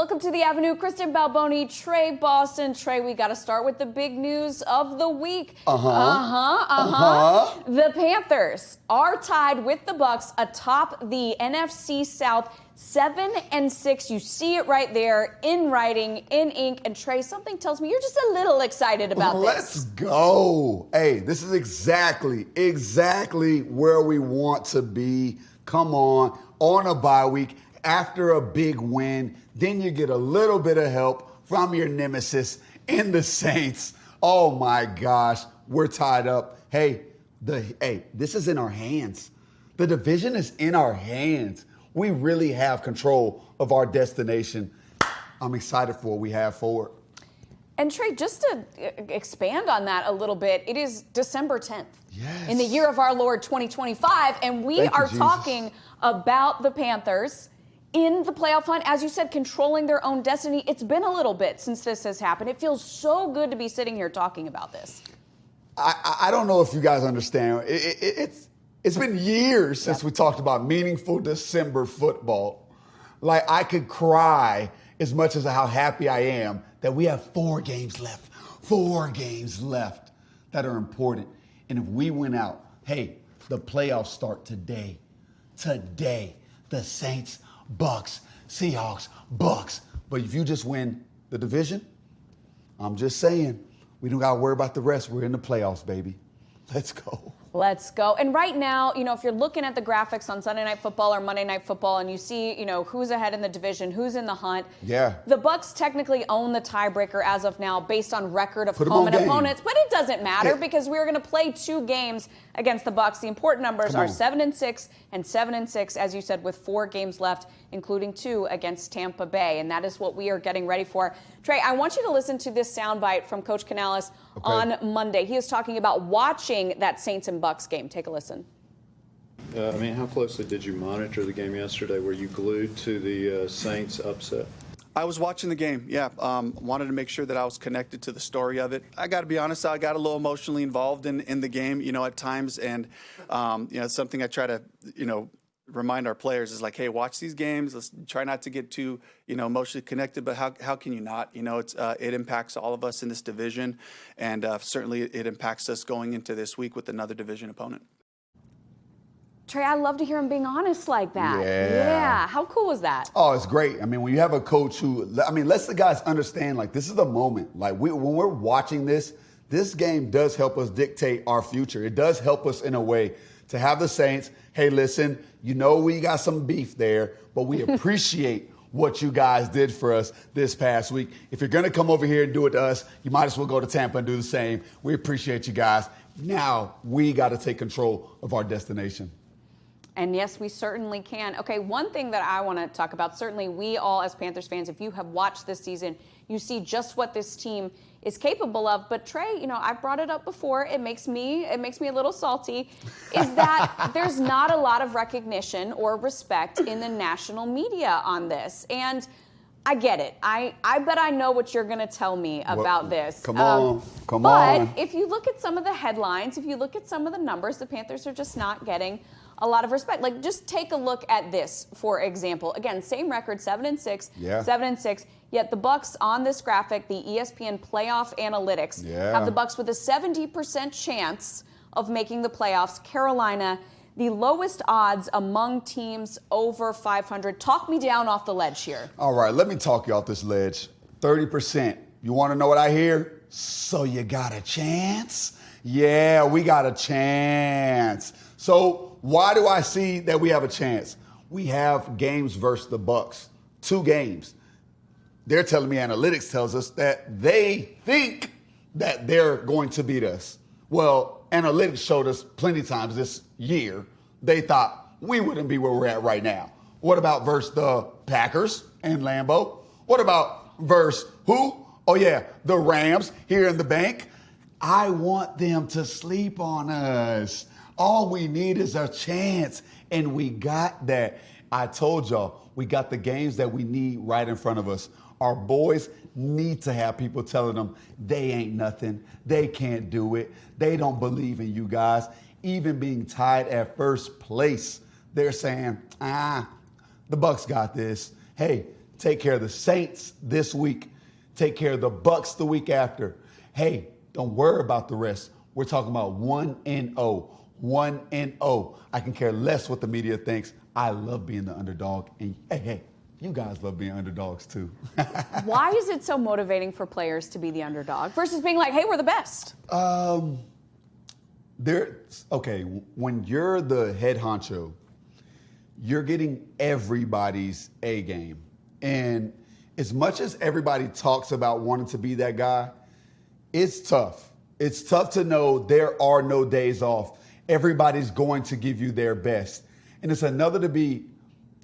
Welcome to the Avenue. Kristen Balboni, Tre Boston. Tre, we got to start with the big news of the week. The Panthers are tied with the Bucs atop the NFC South, 7-6. You see it right there in writing, in ink. And Tre, something tells me you're just a little excited about this. Let's go. Hey, this is exactly where we want to be. Come on a bye week. After a big win, then you get a little bit of help from your nemesis in the Saints. Oh my gosh, we're tied up. Hey, this is in our hands. The division is in our hands. We really have control of our destination. I'm excited for what we have forward. And Tre, just to expand on that a little bit, it is December 10th. Yes. In the year of our Lord 2025, and we are talking about the Panthers in the playoff hunt, as you said, controlling their own destiny. It's been a little bit since this has happened. It feels so good to be sitting here talking about this. I don't know if you guys understand. It's been years since we talked about meaningful December football. Like, I could cry as much as how happy I am that we have 4 games left. 4 games left that are important. And if we win out, hey, the playoffs start today. Today, the Saints, Bucs, Seahawks, Bucs. But if you just win the division, I'm just saying, we don't got to worry about the rest. We're in the playoffs, baby. Let's go. Let's go. And right now, if you're looking at the graphics on Sunday Night Football or Monday Night Football and you see, who's ahead in the division, who's in the hunt. Yeah. The Bucs technically own the tiebreaker as of now based on record of home and opponents, but it doesn't matter because we're going to play 2 games against the Bucs. The important numbers are 7-6 and 7-6, as you said, with 4 games left, including 2 against Tampa Bay. And that is what we are getting ready for. Tre, I want you to listen to this soundbite from Coach Canales on Monday. He is talking about watching that Saints and Bucs game. Take a listen. How closely did you monitor the game yesterday? Were you glued to the Saints upset? I was watching the game, yeah. Wanted to make sure that I was connected to the story of it. I got to be honest, I got a little emotionally involved in the game, at times. And, it's something I try to, remind our players is like, hey, watch these games. Let's try not to get too, emotionally connected. But how can you not? It impacts all of us in this division. And certainly it impacts us going into this week with another division opponent. Tre, I love to hear him being honest like that. Yeah. How cool was that? Oh, it's great. When you have a coach who, lets the guys understand, this is the moment. When we're watching this game does help us dictate our future. It does help us in a way to have the Saints, hey, listen, we got some beef there, but we appreciate what you guys did for us this past week. If you're going to come over here and do it to us, you might as well go to Tampa and do the same. We appreciate you guys. Now we got to take control of our destination. And yes, we certainly can. Okay, one thing that I want to talk about, certainly we all as Panthers fans, if you have watched this season, you see just what this team is capable of. But Tre, I've brought it up before. It makes me a little salty, is that there's not a lot of recognition or respect in the national media on this. And I get it. I bet I know what you're going to tell me about this. Come on. But if you look at some of the headlines, if you look at some of the numbers, the Panthers are just not getting a lot of respect. Just take a look at this, for example. Again, same record, 7-6, 7-6. Yet the Bucs on this graphic, the ESPN playoff analytics, have the Bucs with a 70% chance of making the playoffs. Carolina, the lowest odds among teams over 500. Talk me down off the ledge here. All right, let me talk you off this ledge. 30%. You want to know what I hear? So you got a chance? Yeah, we got a chance. So why do I see that we have a chance? We have games versus the Bucs. 2 games. They're telling me analytics tells us that they think that they're going to beat us. Well, analytics showed us plenty of times this year they thought we wouldn't be where we're at right now. What about versus the Packers and Lambeau? What about versus who? Oh, yeah, the Rams here in the bank. I want them to sleep on us. All we need is a chance, and we got that. I told y'all, we got the games that we need right in front of us. Our boys need to have people telling them they ain't nothing. They can't do it. They don't believe in you guys. Even being tied at first place, they're saying, the Bucs got this. Hey, take care of the Saints this week, take care of the Bucs the week after. Hey, don't worry about the rest. We're talking about 1-0. 1-0. I can care less what the media thinks. I love being the underdog. And hey, you guys love being underdogs too. Why is it so motivating for players to be the underdog versus being like, hey, we're the best? When you're the head honcho, you're getting everybody's A game. And as much as everybody talks about wanting to be that guy, it's tough. It's tough to know there are no days off. Everybody's going to give you their best. And it's another to be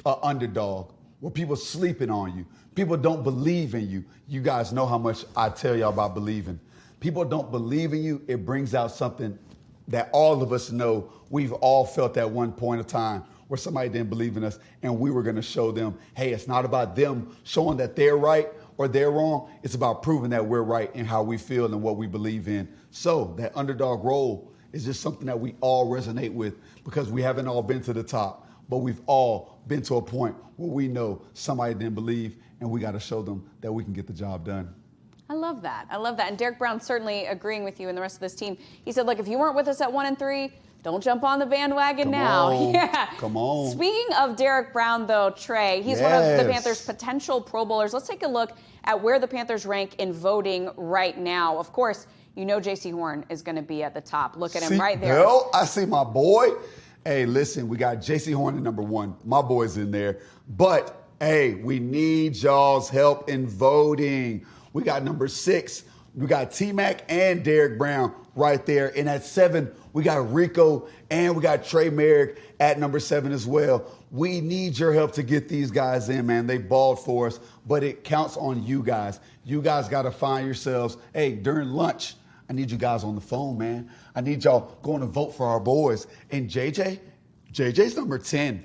an underdog where people sleeping on you. People don't believe in you. You guys know how much I tell y'all about believing. People don't believe in you. It brings out something that all of us know we've all felt at one point of time where somebody didn't believe in us and we were going to show them, hey, it's not about them showing that they're right or they're wrong. It's about proving that we're right in how we feel and what we believe in. So that underdog role is just something that we all resonate with because we haven't all been to the top, but we've all been to a point where we know somebody didn't believe and we got to show them that we can get the job done. I love that. And Derrick Brown certainly agreeing with you and the rest of this team. He said, look, if you weren't with us at 1-3, don't jump on the bandwagon now. Yeah. Come on. Speaking of Derrick Brown, though, Trey, he's one of the Panthers' potential Pro Bowlers. Let's take a look at where the Panthers rank in voting right now. Of course, you know Jaycee Horn is going to be at the top. Look at him right there. Well, I see my boy. Hey, listen, we got Jaycee Horn at number 1. My boy's in there. But, hey, we need y'all's help in voting. We got number 6. We got T-Mac and Derrick Brown right there. And at 7, we got Rico and we got Tre'Von Moehrig at number 7 as well. We need your help to get these guys in, man. They balled for us, but it counts on you guys. You guys got to find yourselves, hey, during lunch, I need you guys on the phone, man. I need y'all going to vote for our boys. And JJ's number 10.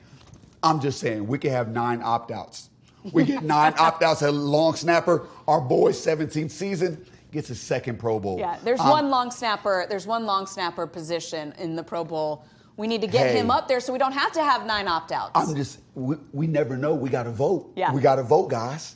I'm just saying, we can have 9 opt-outs. We get 9 opt-outs at long snapper. Our boy's 17th season gets his 2nd Pro Bowl. Yeah, there's one long snapper. There's one long snapper position in the Pro Bowl. We need to get him up there so we don't have to have 9 opt-outs. We never know. We got to vote. Yeah. We got to vote, guys.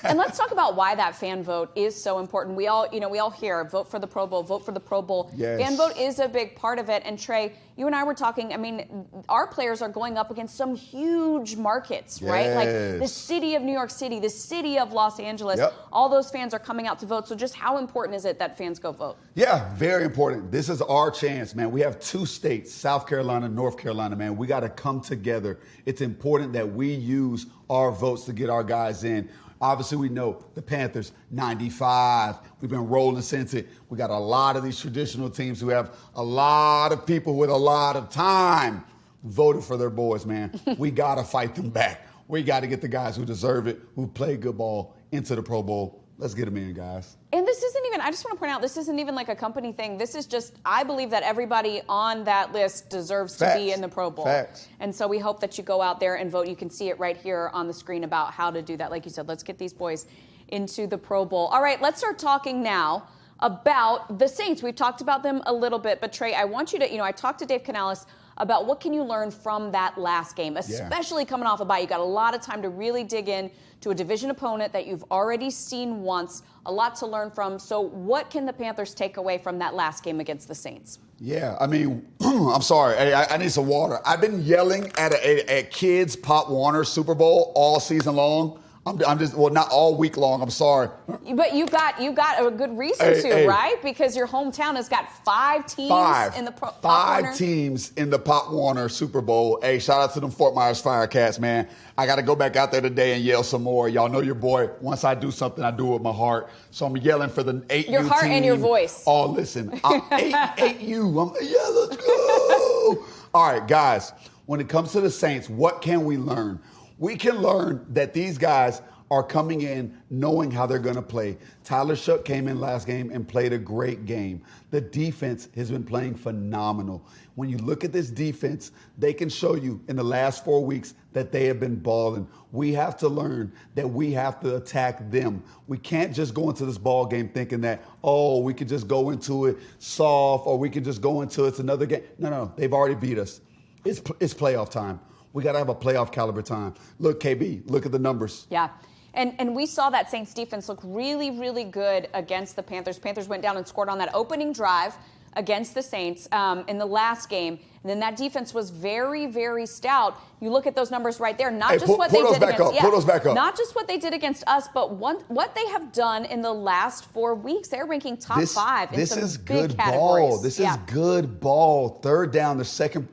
And let's talk about why that fan vote is so important. We all hear vote for the Pro Bowl, vote for the Pro Bowl. Yes. Fan vote is a big part of it. And Trey, you and I were talking, I mean, our players are going up against some huge markets, right? Like the city of New York City, the city of Los Angeles. Yep. All those fans are coming out to vote. So just how important is it that fans go vote? Yeah, very important. This is our chance, man. We have 2 states, South Carolina, North Carolina, man. We got to come together. It's important that we use our votes to get our guys in. Obviously, we know the Panthers, 95. We've been rolling since it. We got a lot of these traditional teams who have a lot of people with a lot of time voted for their boys, man. We got to fight them back. We got to get the guys who deserve it, who play good ball, into the Pro Bowl. Let's get them in, guys. And this isn't even, I just want to point out, this isn't even like a company thing. This is just, I believe that everybody on that list deserves to be in the Pro Bowl. Facts. And so we hope that you go out there and vote. You can see it right here on the screen about how to do that. Like you said, let's get these boys into the Pro Bowl. All right, let's start talking now about the Saints. We've talked about them a little bit, but Trey, I want you to, I talked to Dave Canales about what can you learn from that last game, especially coming off a bye. You got a lot of time to really dig in to a division opponent that you've already seen once, a lot to learn from. So what can the Panthers take away from that last game against the Saints? Yeah, I mean, I'm sorry. I need some water. I've been yelling at a kids Pop Warner Super Bowl all season long. I'm just, well, not all week long. I'm sorry. But you got a good reason to, right? Because your hometown has got 5 teams in the Pop Warner. 5 teams in the Pop Warner Super Bowl. Hey, shout out to them Fort Myers Firecats, man. I got to go back out there today and yell some more. Y'all know your boy. Once I do something, I do it with my heart. So I'm yelling for the 8U team. Your heart and your voice. Oh, listen. 8U. Let's go. All right, guys. When it comes to the Saints, what can we learn? We can learn that these guys are coming in knowing how they're going to play. Tyler Shough came in last game and played a great game. The defense has been playing phenomenal. When you look at this defense, they can show you in the last 4 weeks that they have been balling. We have to learn that we have to attack them. We can't just go into this ball game thinking that, oh, we could just go into it soft or we could just go into it's another game. No, they've already beat us. It's playoff time. We got to have a playoff caliber time. Look, KB, look at the numbers. Yeah. And we saw that Saints defense look really, really good against the Panthers. Panthers went down and scored on that opening drive against the Saints in the last game. And then that defense was very, very stout. You look at those numbers right there, not just what they did against pull those back up. Not just what they did against us, but what they have done in the last 4 weeks. They're ranking top 5 in some big categories. This is good ball. Third down, the second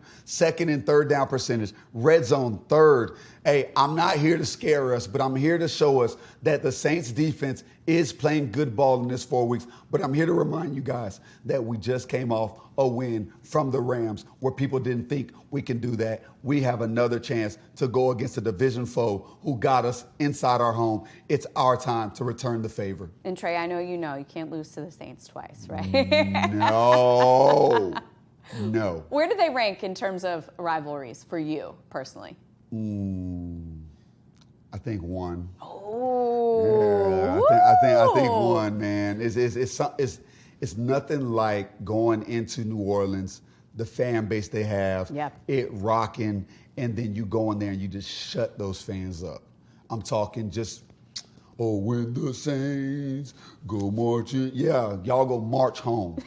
and third down percentage. Red zone, third. Hey, I'm not here to scare us, but I'm here to show us that the Saints defense is playing good ball in this 4 weeks. But I'm here to remind you guys that we just came off a win from the Rams where people didn't think we can do that. We have another chance to go against a division foe who got us inside our home. It's our time to return the favor. And Trey, I know you can't lose to the Saints twice, right? No. Where do they rank in terms of rivalries for you personally? I think 1. Oh. Yeah, I think 1, man. It's nothing like going into New Orleans, the fan base they have, it rocking, and then you go in there and you just shut those fans up. I'm talking just, when the Saints go marching. Yeah, y'all go march home.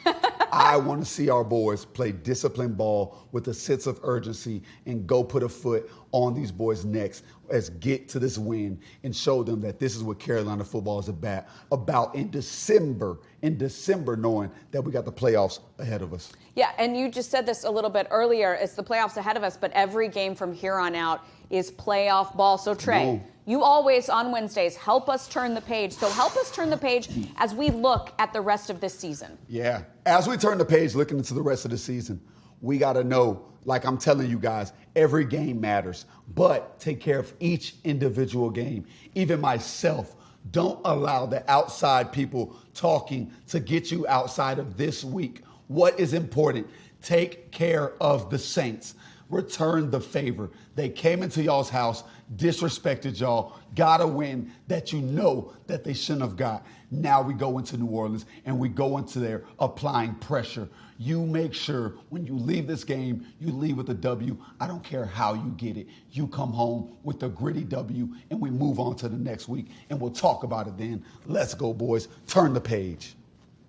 I want to see our boys play disciplined ball with a sense of urgency and go put a foot on these boys' necks as get to this win and show them that this is what Carolina football is about in December, knowing that we got the playoffs ahead of us. Yeah, and you just said this a little bit earlier. It's the playoffs ahead of us, but every game from here on out is playoff ball. So, Trey, you always on Wednesdays help us turn the page. So help us turn the page as we look at the rest of this season. Yeah, as we turn the page looking into the rest of the season, we got to know, like I'm telling you guys, every game matters, but take care of each individual game. Even myself, don't allow the outside people talking to get you outside of this week. What is important? Take care of the Saints. Return the favor. They came into y'all's house, disrespected y'all, got a win that you know that they shouldn't have got. Now we go into New Orleans and we go into there applying pressure. You make sure when you leave this game, you leave with a W. I don't care how you get it. You come home with a gritty W and we move on to the next week and we'll talk about it then. Let's go, boys. Turn the page.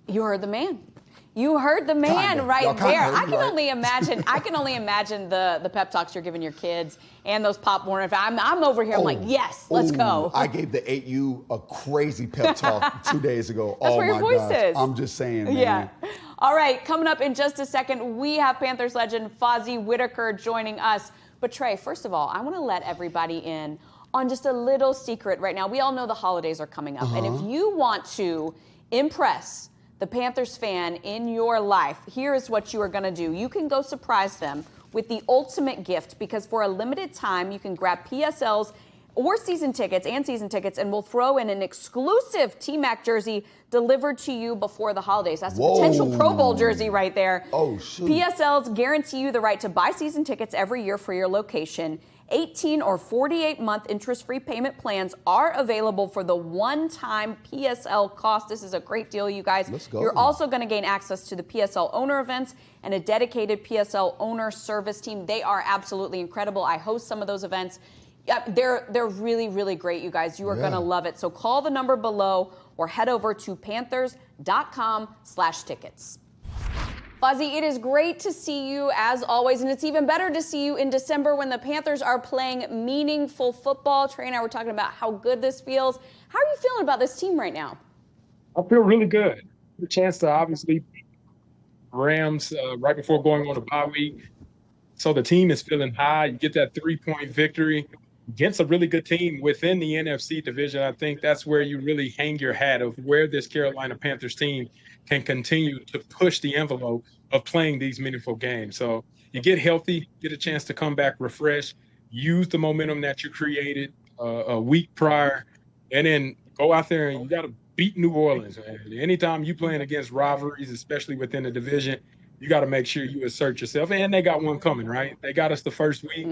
You heard the man. You heard the man right there. I can only imagine. I can only imagine the pep talks you're giving your kids and those Pop Warner. I'm over here. I'm like, yes, let's go. I gave the 8U a crazy pep talk 2 days ago. That's where your voice is. I'm just saying, man. Yeah. All right. Coming up in just a second, we have Panthers legend Fozzy Whittaker joining us. But Trey, first of all, I want to let everybody in on just a little secret right now. We all know the holidays are coming up, and if you want to impress the Panthers fan in your life, here is what you are going to do. You can go surprise them with the ultimate gift, because for a limited time, you can grab PSLs or season tickets, and we'll throw in an exclusive T-Mac jersey delivered to you before the holidays. That's a potential Pro Bowl jersey right there. Oh, shoot. PSLs guarantee you the right to buy season tickets every year for your location. 18 or 48-month interest-free payment plans are available for the one-time PSL cost. This is a great deal, you guys. Let's go. You're also going to gain access to the PSL owner events and a dedicated PSL owner service team. They are absolutely incredible. I host some of those events. They're really, really great, you guys. You are going to love it. So call the number below or head over to panthers.com/tickets. Fozzy, it is great to see you as always, and it's even better to see you in December when the Panthers are playing meaningful football. Trey and I were talking about how good this feels. How are you feeling about this team right now? I feel really good. The chance to obviously beat Rams right before going on a bye week. So the team is feeling high. You get that 3-point victory against a really good team within the NFC division. I think that's where you really hang your hat of where this Carolina Panthers team can continue to push the envelope of playing these meaningful games. So you get healthy, get a chance to come back refreshed, use the momentum that you created a week prior, and then go out there and you got to beat New Orleans. Man. Anytime you playing against rivalries, especially within the division, you got to make sure you assert yourself. And they got one coming, right? They got us the first week.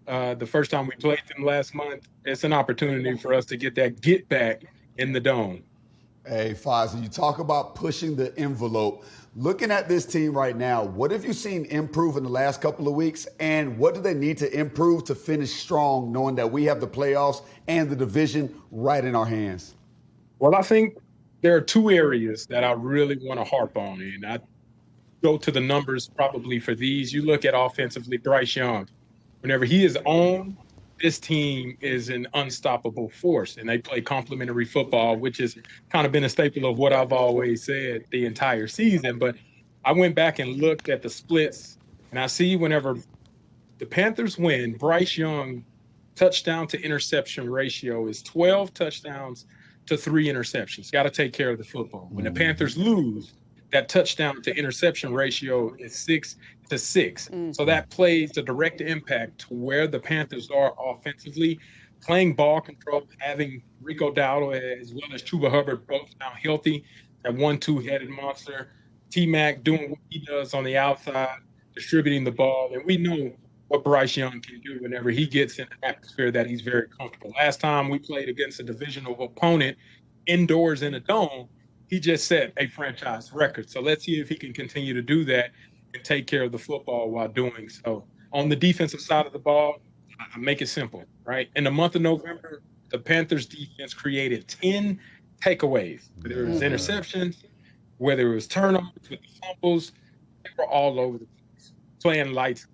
The first time we played them last month. It's an opportunity for us to get that get back in the dome. Hey, Fozzy, you talk about pushing the envelope. Looking at this team right now, what have you seen improve in the last couple of weeks, and what do they need to improve to finish strong, knowing that we have the playoffs and the division right in our hands? Well, I think there are two areas that I really want to harp on, and I go to the numbers probably for these. You look at offensively, Bryce Young. Whenever he is on, this team is an unstoppable force, and they play complementary football, which has kind of been a staple of what I've always said the entire season. But I went back and looked at the splits, and I see whenever the Panthers win, Bryce Young touchdown to interception ratio is 12 touchdowns to 3 interceptions. Got to take care of the football. When the Panthers lose, that touchdown to interception ratio is 6 to 6. So that plays a direct impact to where the Panthers are offensively, playing ball control, having Rico Dowdle as well as Chuba Hubbard both now healthy, that 1-2-headed monster. T-Mac doing what he does on the outside, distributing the ball. And we know what Bryce Young can do whenever he gets in an atmosphere that he's very comfortable. Last time we played against a divisional opponent indoors in a dome, he just set a franchise record. So let's see if he can continue to do that and take care of the football while doing so. On the defensive side of the ball, I make it simple, right? In the month of November, the Panthers defense created 10 takeaways. Whether it was interceptions, whether it was turnovers with the fumbles, they were all over the place, playing lights.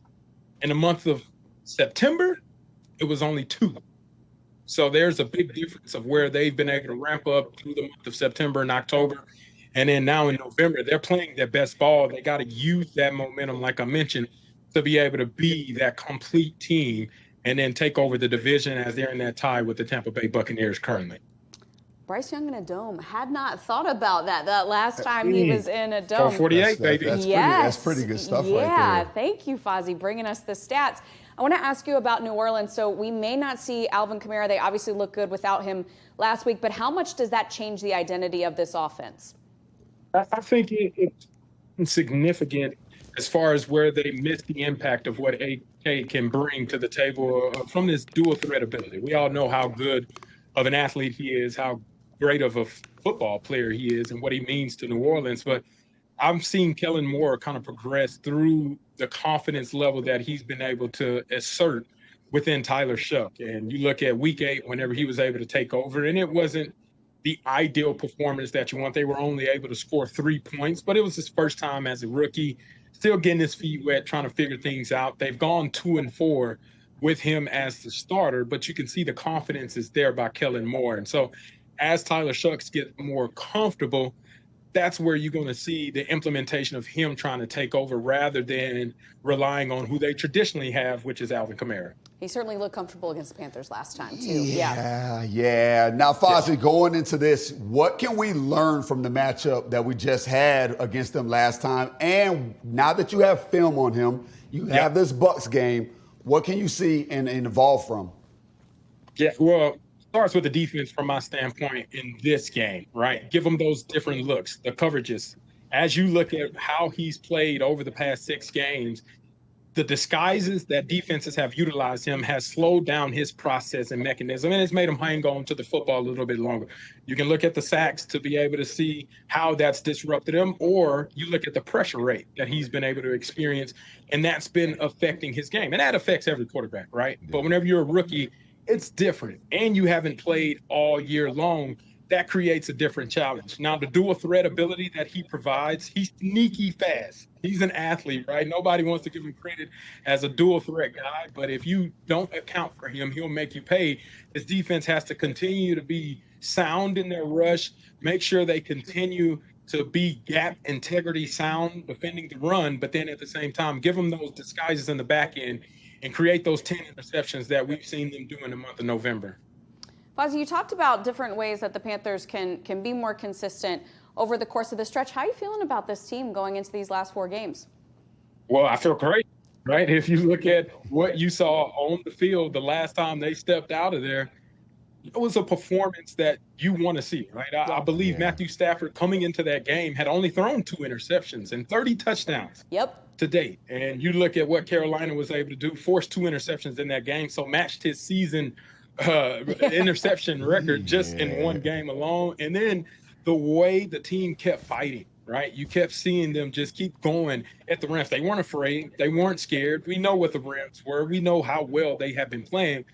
In the month of September, it was only 2. So there's a big difference of where they've been able to ramp up through the month of September and October. And then now in November, they're playing their best ball. They got to use that momentum, like I mentioned, to be able to be that complete team and then take over the division as they're in that tie with the Tampa Bay Buccaneers currently. Bryce Young in a dome. Had not thought about that last time he was in a dome. 448, baby. That's pretty good stuff right there. Yeah, thank you, Fozzy, bringing us the stats. I want to ask you about New Orleans. So we may not see Alvin Kamara. They obviously look good without him last week, but how much does that change the identity of this offense? I think it's significant as far as where they miss the impact of what AK can bring to the table from this dual threat ability. We all know how good of an athlete he is, how great of a football player he is, and what he means to New Orleans. But I'm seeing Kellen Moore kind of progress through the confidence level that he's been able to assert within Tyler Shuck. And you look at week 8, whenever he was able to take over, and it wasn't the ideal performance that you want. They were only able to score 3 points, but it was his first time as a rookie, still getting his feet wet, trying to figure things out. They've gone 2-4 with him as the starter, but you can see the confidence is there by Kellen Moore. And so as Tyler Shucks gets more comfortable, that's where you're going to see the implementation of him trying to take over rather than relying on who they traditionally have, which is Alvin Kamara. He certainly looked comfortable against the Panthers last time, too. Yeah. Now, Fozzy, going into this, what can we learn from the matchup that we just had against them last time? And now that you have film on him, you have this Bucs game, what can you see and evolve from? Yeah, well, starts with the defense from my standpoint in this game, right? Give him those different looks, the coverages. As you look at how he's played over the past 6 games, the disguises that defenses have utilized him has slowed down his process and mechanism, and it's made him hang on to the football a little bit longer. You can look at the sacks to be able to see how that's disrupted him, or you look at the pressure rate that he's been able to experience, and that's been affecting his game. And that affects every quarterback, right? But whenever you're a rookie, it's different, and you haven't played all year long. That creates a different challenge. Now, the dual threat ability that he provides, he's sneaky fast. He's an athlete, right? Nobody wants to give him credit as a dual threat guy, but if you don't account for him, he'll make you pay. His defense has to continue to be sound in their rush, make sure they continue to be gap integrity sound, defending the run, but then at the same time, give them those disguises in the back end and create those 10 interceptions that we've seen them do in the month of November. Fozzy, you talked about different ways that the Panthers can be more consistent over the course of the stretch. How are you feeling about this team going into these last 4 games? Well, I feel great, right? If you look at what you saw on the field the last time they stepped out of there, it was a performance that you want to see, right? I believe Matthew Stafford coming into that game had only thrown 2 interceptions and 30 touchdowns to date. And you look at what Carolina was able to do, forced 2 interceptions in that game, so matched his season interception record just in one game alone. And then the way the team kept fighting, right? You kept seeing them just keep going at the Rams. They weren't afraid. They weren't scared. We know what the Rams were. We know how well they have been playing,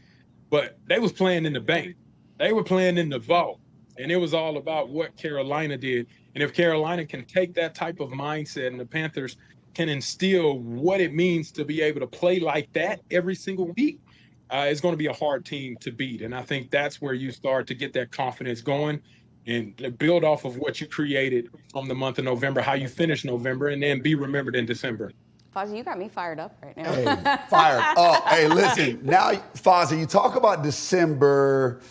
but they was playing in the bank. They were playing in the vault, and it was all about what Carolina did. And if Carolina can take that type of mindset and the Panthers can instill what it means to be able to play like that every single week, it's going to be a hard team to beat. And I think that's where you start to get that confidence going and build off of what you created from the month of November, how you finish November, and then be remembered in December. Fozzy, you got me fired up right now. Hey, fired up. Hey, listen, now, Fozzy, you talk about December.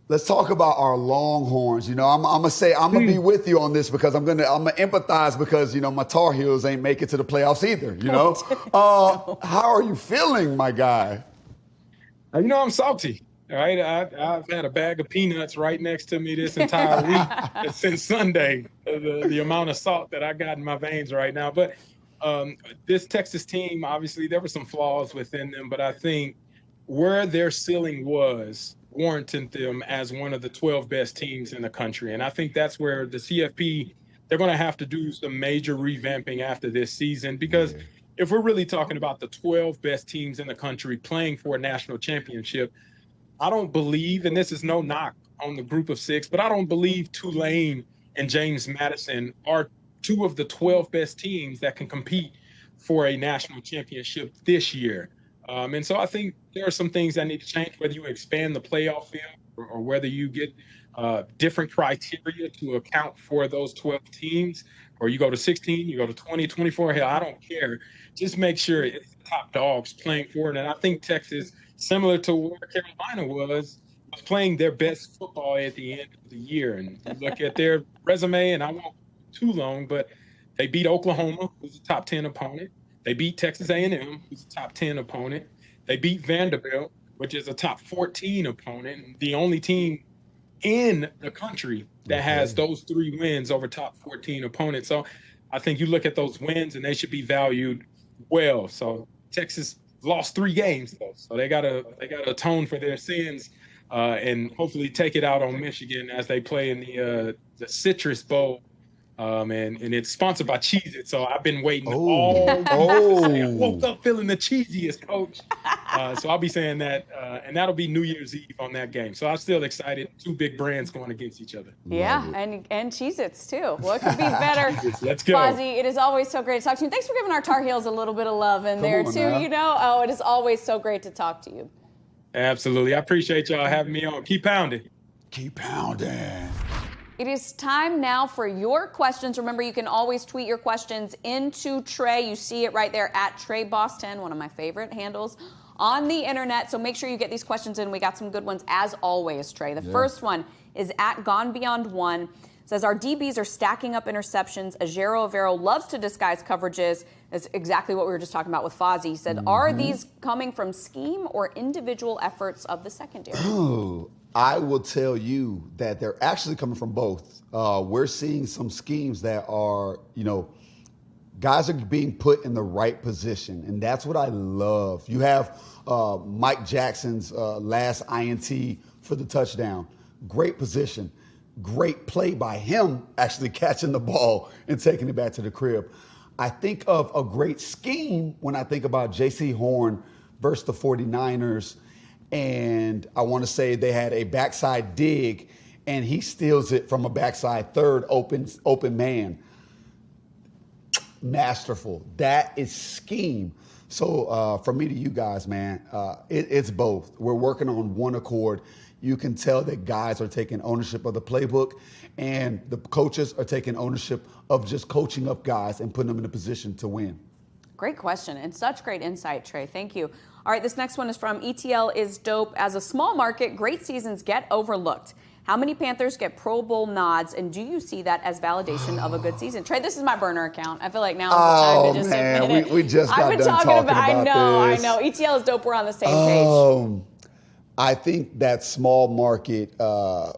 Let's talk about our Longhorns. You know, I'm gonna be with you on this because I'm gonna empathize because my Tar Heels ain't make it to the playoffs either. You know, how are you feeling, my guy? I'm salty. All right, I've had a bag of peanuts right next to me this entire week since Sunday. The amount of salt that I got in my veins right now, but this Texas team, obviously, there were some flaws within them, but I think where their ceiling was warranted them as one of the 12 best teams in the country. And I think that's where the CFP, they're going to have to do some major revamping after this season, because if we're really talking about the 12 best teams in the country playing for a national championship, I don't believe, and this is no knock on the group of 6, but I don't believe Tulane and James Madison are 2 of the 12 best teams that can compete for a national championship this year. And so I think there are some things that need to change, whether you expand the playoff field or whether you get different criteria to account for those 12 teams, or you go to 16, you go to 20, 24. Hell, I don't care. Just make sure it's the top dogs playing for it. And I think Texas, similar to where Carolina was playing their best football at the end of the year. And you look at their resume, and I won't too long, but they beat Oklahoma, who's a top 10 opponent. They beat Texas A&M, who's a top 10 opponent. They beat Vanderbilt, which is a top 14 opponent, the only team in the country that has those 3 wins over top 14 opponents. So I think you look at those wins, and they should be valued well. So Texas lost 3 games, though, so they gotta atone for their sins and hopefully take it out on Michigan as they play in the Citrus Bowl. And it's sponsored by Cheez-It, so I've been waiting all week to say, I woke up feeling the cheesiest, coach. So I'll be saying that, and that'll be New Year's Eve on that game. So I'm still excited. 2 big brands going against each other. Yeah, and Cheez-Its, too. What could be better? Let's go. Fozzy, it is always so great to talk to you. Thanks for giving our Tar Heels a little bit of love in there, too. Now. It is always so great to talk to you. Absolutely. I appreciate y'all having me on. Keep pounding. Keep pounding. It is time now for your questions. Remember, you can always tweet your questions into Tre. You see it right there at Tre Boston, one of my favorite handles on the internet. So make sure you get these questions in. We got some good ones as always, Tre. The first one is at Gone Beyond One. Says our DBs are stacking up interceptions. Ajero Avero loves to disguise coverages. That's exactly what we were just talking about with Fozzy. He said, are these coming from scheme or individual efforts of the secondary? I will tell you that they're actually coming from both. We're seeing some schemes that are, guys are being put in the right position, and that's what I love. You have Mike Jackson's last INT for the touchdown. Great position. Great play by him actually catching the ball and taking it back to the crib. I think of a great scheme when I think about Jaycee Horn versus the 49ers. And I want to say they had a backside dig, and he steals it from a backside third open man. Masterful. That is scheme. So from me to you guys, man, it's both. We're working on one accord. You can tell that guys are taking ownership of the playbook, and the coaches are taking ownership of just coaching up guys and putting them in a position to win. Great question and such great insight, Tre. Thank you. All right, this next one is from ETL is dope. As a small market, great seasons get overlooked. How many Panthers get Pro Bowl nods, and do you see that as validation of a good season? Tre, this is my burner account. I feel like now is the time to just admit it. We just got done talking about this. I know. ETL is dope. We're on the same page. I think that small market,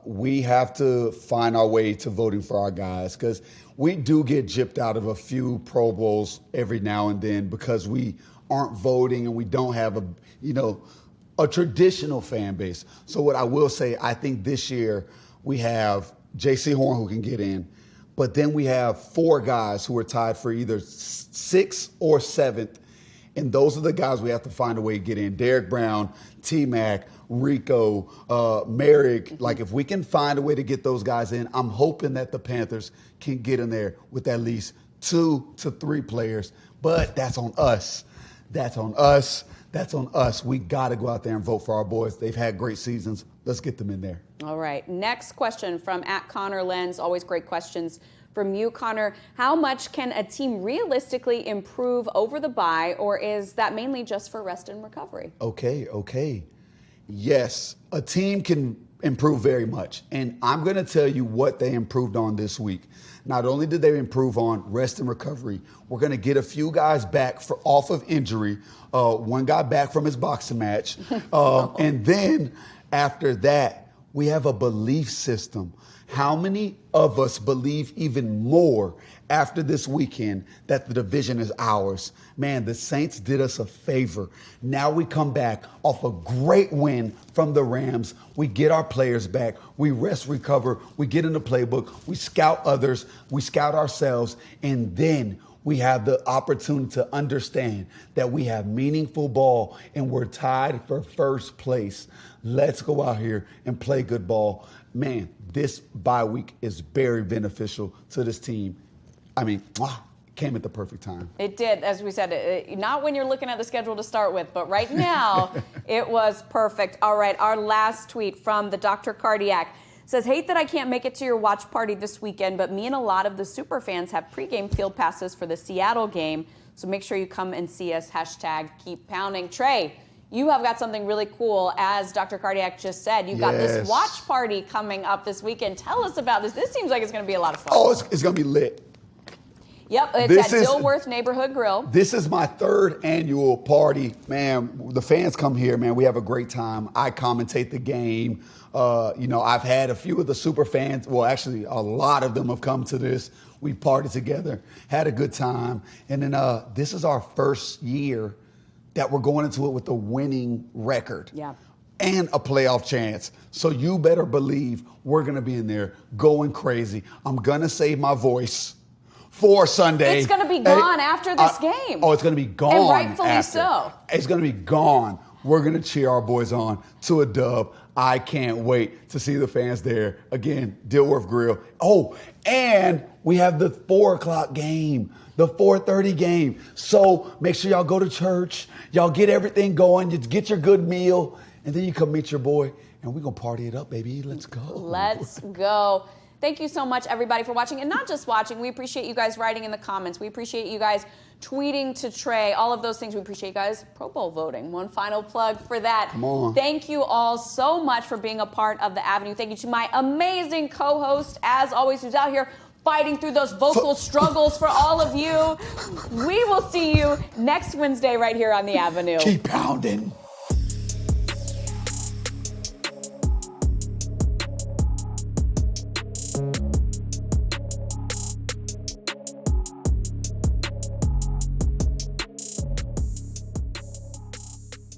we have to find our way to voting for our guys, because we do get gypped out of a few Pro Bowls every now and then because we aren't voting and we don't have a traditional fan base. So what I will say, I think this year we have Jaycee Horn who can get in, But then we have 4 guys who are tied for either 6th or 7th. And those are the guys we have to find a way to get in. Derrick Brown, T-Mac, Rico, Moehrig. Like, if we can find a way to get those guys in, I'm hoping that the Panthers can get in there with at least 2 to 3 players. But that's on us. That's on us. That's on us. We got to go out there and vote for our boys. They've had great seasons. Let's get them in there. All right. Next question from @ConnorLens. Always great questions from you, Connor. How much can a team realistically improve over the bye, or is that mainly just for rest and recovery? Okay. Yes, a team can improve very much. And I'm going to tell you what they improved on this week. Not only did they improve on rest and recovery, we're going to get a few guys back off of injury. One guy back from his boxing match. And then after that, we have a belief system. How many of us believe even more after this weekend that the division is ours? Man, the Saints did us a favor. Now we come back off a great win from the Rams. We get our players back. We rest, recover. We get in the playbook. We scout others. We scout ourselves. And then we have the opportunity to understand that we have meaningful ball and we're tied for first place. Let's go out here and play good ball. Man, this bye week is very beneficial to this team. I mean, came at the perfect time. It did, as we said, not when you're looking at the schedule to start with, but right now it was perfect. All right, our last tweet from the Dr. Cardiac says, hate that I can't make it to your watch party this weekend, but me and a lot of the super fans have pregame field passes for the Seattle game, so make sure you come and see us. #keep pounding. Tre, you have got something really cool, as Dr. Cardiac just said. You've got this watch party coming up this weekend. Tell us about this. This seems like it's going to be a lot of fun. Oh, it's going to be lit. Yep, it's at Dilworth Neighborhood Grill. This is my 3rd annual party. Man, the fans come here, man. We have a great time. I commentate the game. I've had a few of the super fans. Well, actually, a lot of them have come to this. We partied together, had a good time. And then this is our first year that we're going into it with a winning record. Yeah. And a playoff chance. So you better believe we're going to be in there going crazy. I'm going to save my voice for Sunday. It's going to be gone after this game. Oh, it's going to be gone. And rightfully after. so. It's going to be gone. We're going to cheer our boys on to a dub. I can't wait to see the fans there. Again, Dilworth Grill. Oh, and we have the 4 o'clock game, the 4:30 game. So make sure y'all go to church. Y'all get everything going. You get your good meal. And then you come meet your boy. And we're going to party it up, baby. Let's go. Let's go. Thank you so much, everybody, for watching. And not just watching. We appreciate you guys writing in the comments. We appreciate you guys tweeting to Tre. All of those things. We appreciate you guys Pro Bowl voting. One final plug for that. Come on. Thank you all so much for being a part of the Avenue. Thank you to my amazing co-host, as always, who's out here fighting through those vocal struggles for all of you. We will see you next Wednesday right here on the Avenue. Keep pounding.